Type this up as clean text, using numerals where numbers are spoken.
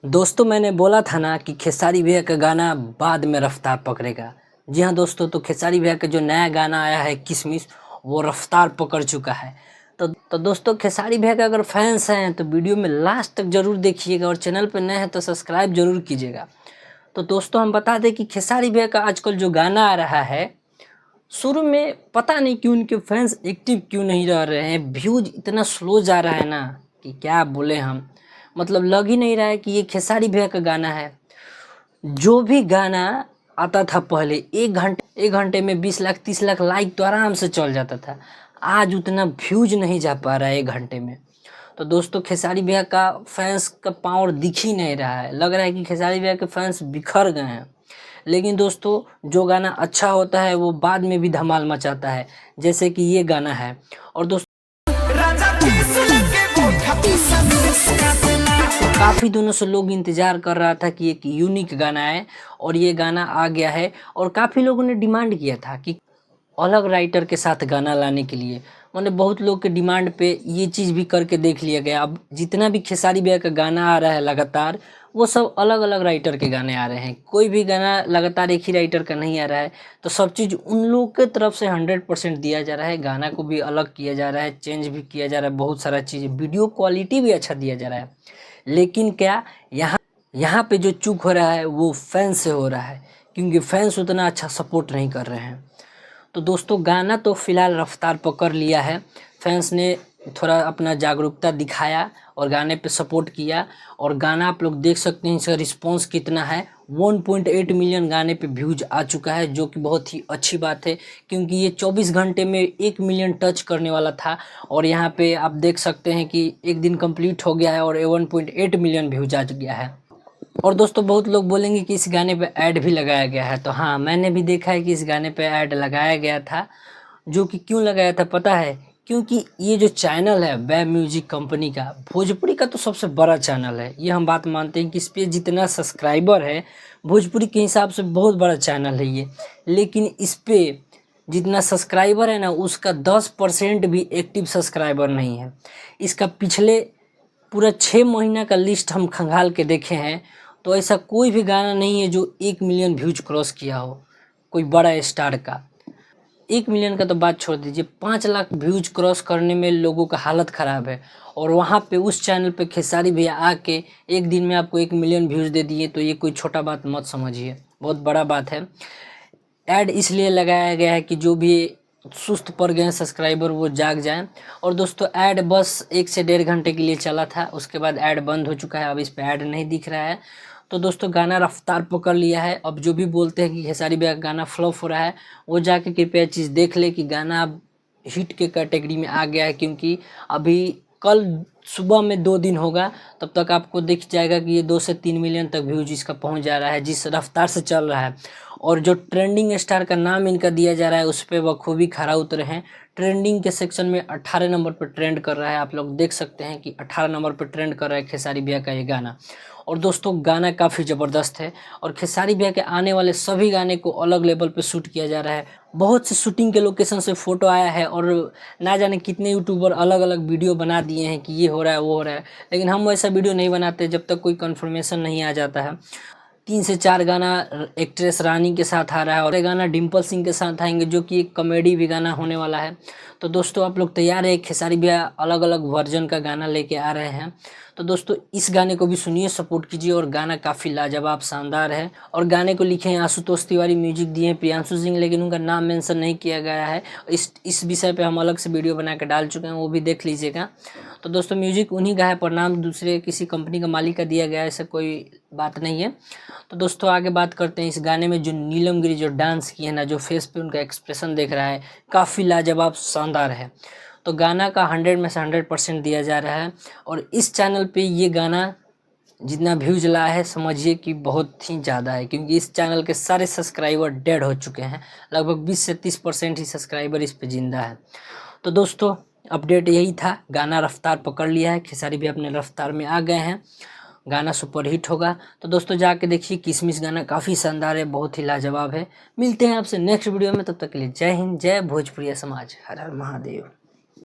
दोस्तों मैंने बोला था ना कि खेसारी भैया का गाना बाद में रफ्तार पकड़ेगा। जी हाँ दोस्तों, तो खेसारी भैया का जो नया गाना आया है किशमिश, वो रफ्तार पकड़ चुका है। तो दोस्तों खेसारी भैया का अगर फैंस हैं तो वीडियो में लास्ट तक जरूर देखिएगा और चैनल पर नए हैं तो सब्सक्राइब जरूर कीजिएगा। तो दोस्तों हम बता दें कि खेसारी भैया का आजकल जो गाना आ रहा है, शुरू में पता नहीं क्यों उनके फैंस एक्टिव क्यों नहीं रह रहे हैं, व्यूज इतना स्लो जा रहा है ना कि क्या बोले हम। मतलब लग ही नहीं रहा है कि ये खेसारी भैया का गाना है। जो भी गाना आता था पहले एक घंटे में 20 लाख 30 लाख लाइक तो आराम से चल जाता था। आज उतना व्यूज नहीं जा पा रहा है एक घंटे में। तो दोस्तों खेसारी भैया का फैंस का पावर दिख ही नहीं रहा है। लग रहा है कि खेसारी भैया के फैंस बिखर गए हैं। लेकिन दोस्तों जो गाना अच्छा होता है वो बाद में भी धमाल मचाता है, जैसे कि ये गाना है। और दोस्तों काफ़ी दिनों से लोग इंतज़ार कर रहा था कि एक यूनिक गाना है और ये गाना आ गया है। और काफ़ी लोगों ने डिमांड किया था कि अलग राइटर के साथ गाना लाने के लिए। मतलब बहुत लोग के डिमांड पे ये चीज़ भी करके देख लिया गया। अब जितना भी खेसारी भैया का गाना आ रहा है लगातार, वो सब अलग अलग राइटर के गाने आ रहे हैं। कोई भी गाना लगातार एक ही राइटर का नहीं आ रहा है। तो सब चीज़ उन लोग के तरफ से 100% दिया जा रहा है। गाना को भी अलग किया जा रहा है, चेंज भी किया जा रहा है, बहुत सारा चीज़, वीडियो क्वालिटी भी अच्छा दिया जा रहा है। लेकिन क्या यहाँ पे जो चूक हो रहा है वो फैंस से हो रहा है, क्योंकि फैंस उतना अच्छा सपोर्ट नहीं कर रहे हैं। तो दोस्तों गाना तो फिलहाल रफ्तार पकड़ लिया है। फैंस ने थोड़ा अपना जागरूकता दिखाया और गाने पे सपोर्ट किया। और गाना आप लोग देख सकते हैं इसका रिस्पांस कितना है। 1.8 मिलियन गाने पे व्यूज आ चुका है, जो कि बहुत ही अच्छी बात है, क्योंकि ये 24 घंटे में 1 मिलियन टच करने वाला था। और यहाँ पे आप देख सकते हैं कि एक दिन कंप्लीट हो गया है और 1.8 मिलियन व्यूज आ गया है। और दोस्तों बहुत लोग बोलेंगे कि इस गाने पे ऐड भी लगाया गया है। तो हाँ, मैंने भी देखा है कि इस गाने पे ऐड लगाया गया था। जो कि क्यों लगाया था पता है? क्योंकि ये जो चैनल है वेब म्यूजिक कंपनी का, भोजपुरी का तो सबसे बड़ा चैनल है। ये हम बात मानते हैं कि इस पे जितना सब्सक्राइबर है भोजपुरी के हिसाब से बहुत बड़ा चैनल है ये। लेकिन इस पे जितना सब्सक्राइबर है ना, उसका 10% भी एक्टिव सब्सक्राइबर नहीं है। इसका पिछले पूरा 6 महीना का लिस्ट हम खंगाल के देखे हैं, तो ऐसा कोई भी गाना नहीं है जो 1 मिलियन व्यूज क्रॉस किया हो, कोई बड़ा स्टार का। 1 मिलियन का तो बात छोड़ दीजिए, 5 लाख व्यूज क्रॉस करने में लोगों का हालत ख़राब है। और वहाँ पे उस चैनल पे खेसारी भैया आके एक दिन में आपको 1 मिलियन व्यूज़ दे दिए, तो ये कोई छोटा बात मत समझिए, बहुत बड़ा बात है। ऐड इसलिए लगाया गया है कि जो भी सुस्त पड़ गए हैं सब्सक्राइबर वो जाग जाएं। और दोस्तों ऐड बस 1 से 1.5 घंटे के लिए चला था, उसके बाद ऐड बंद हो चुका है। अब इस पे ऐड नहीं दिख रहा है। तो दोस्तों गाना रफ्तार पकड़ लिया है। अब जो भी बोलते हैं कि खेसारी भैया का गाना फ्लॉप हो रहा है, वो जाके कृपया चीज़ देख ले कि गाना अब हिट के कैटेगरी में आ गया है। क्योंकि अभी कल सुबह में 2 दिन होगा, तब तक आपको दिख जाएगा कि ये 2 से 3 मिलियन तक व्यूज इसका पहुंच जा रहा है, जिस रफ्तार से चल रहा है। और जो ट्रेंडिंग स्टार का नाम इनका दिया जा रहा है, उस पर बखूबी खरा उतरे हैं। ट्रेंडिंग के सेक्शन में 18 नंबर पर ट्रेंड कर रहा है। आप लोग देख सकते हैं कि 18 नंबर पर ट्रेंड कर रहा है खेसारी भैया का ये गाना। और दोस्तों गाना काफ़ी ज़बरदस्त है और खेसारी भैया के आने वाले सभी गाने को अलग लेवल पे शूट किया जा रहा है। बहुत से शूटिंग के लोकेशन से फ़ोटो आया है और ना जाने कितने यूट्यूबर अलग अलग वीडियो बना दिए हैं कि ये हो रहा है वो हो रहा है। लेकिन हम वैसा वीडियो नहीं बनाते जब तक कोई कंफर्मेशन नहीं आ जाता है। 3 से 4 गाना एक्ट्रेस रानी के साथ आ रहा है और एक गाना डिम्पल सिंह के साथ आएंगे, जो कि एक कॉमेडी भी गाना होने वाला है। तो दोस्तों आप लोग तैयार है, खेसारी भैया अलग अलग वर्जन का गाना लेके आ रहे हैं। तो दोस्तों इस गाने को भी सुनिए, सपोर्ट कीजिए। और गाना काफ़ी लाजवाब शानदार है। और गाने को लिखे हैं आशुतोष तिवारी, म्यूजिक दिए हैं प्रियांशु सिंह, लेकिन उनका नाम मेंशन नहीं किया गया है। इस विषय पे हम अलग से वीडियो बना के डाल चुके हैं, वो भी देख लीजिएगा। तो दोस्तों म्यूजिक उन्हीं का है, पर नाम दूसरे किसी कंपनी का मालिक का दिया गया है, ऐसा कोई बात नहीं है। तो दोस्तों आगे बात करते हैं इस गाने में जो नीलम गिरी जो डांस की है ना, जो फेस पे उनका एक्सप्रेशन देख रहा है, काफ़ी लाजवाब शानदार है। तो गाना का 100 में से 100% दिया जा रहा है। और इस चैनल पे ये गाना जितना व्यूज लाया है समझिए कि बहुत ही ज़्यादा है, क्योंकि इस चैनल के सारे सब्सक्राइबर डेड हो चुके हैं। लगभग 20 से 30% ही सब्सक्राइबर इस पे जिंदा है। तो दोस्तों अपडेट यही था, गाना रफ्तार पकड़ लिया है, खेसारी भी अपने रफ्तार में आ गए हैं, गाना सुपर हिट होगा। तो दोस्तों जाके देखिए किशमिश, गाना काफ़ी शानदार है, बहुत ही लाजवाब है। मिलते हैं आपसे नेक्स्ट वीडियो में, तब तक के लिए जय हिंद, जय भोजपुरिया समाज, हर हर महादेव।